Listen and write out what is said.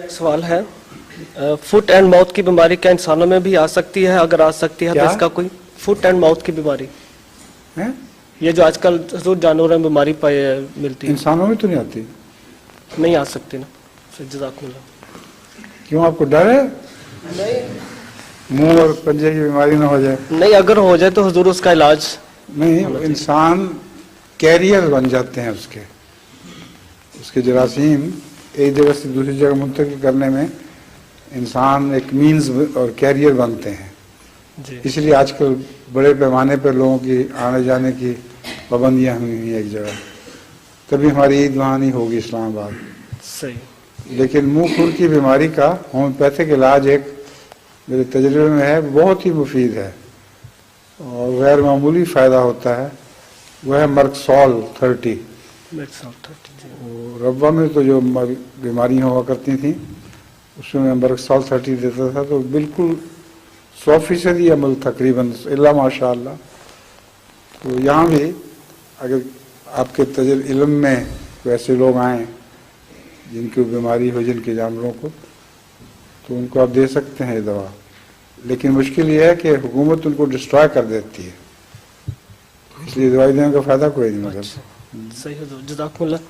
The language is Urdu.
سوال ہے فٹ اینڈ ماؤتھ کی بیماری کیا انسانوں میں بھی آ سکتی ہے؟ اگر آ سکتی ہے تو اس کا کوئی فٹ اینڈ ماؤتھ کی بیماری یہ جو آج کل حضور جانوروں میں بیماری ملتی ہے انسانوں میں تو نہیں آتی؟ نہیں آ سکتی نا؟ جزاک اللہ. کیوں آپ کو ڈر ہے منہ اور پنجے کی بیماری نہ ہو جائے؟ نہیں اگر ہو جائے تو حضور اس کا علاج نہیں، انسان کیریئر بن جاتے ہیں اس کے جراثیم ایک جگہ سے دوسری جگہ منتقل کرنے میں انسان ایک مینز اور کیریئر بنتے ہیں. اس لیے آج کل بڑے پیمانے پر لوگوں کی آنے جانے کی پابندیاں ہوئی ہیں ایک جگہ. کبھی ہماری عید وہاں نہیں ہوگی اسلام آباد. صحیح. لیکن منہ کھل کی بیماری کا ہومیوپیتھک علاج ایک میرے تجربے میں ہے، بہت ہی مفید ہے اور غیر معمولی فائدہ ہوتا ہے. وہ ہے مرکسول 30. ربا میں تو جو بیماریاں ہوا کرتی تھیں اس میں مرکسول 30 دیتا تھا تو بالکل 100% عمل تقریباً اللہ ماشاء اللہ. تو یہاں بھی اگر آپ کے علم میں ایسے لوگ آئیں جن کی بیماری ہو جن کے جانوروں کو تو ان کو آپ دے سکتے ہیں یہ دوا. لیکن مشکل یہ ہے کہ حکومت ان کو ڈسٹرائے کر دیتی ہے، اس لیے دوائی دینے کا فائدہ کوئی نہیں. صحیح. جزاک اللہ.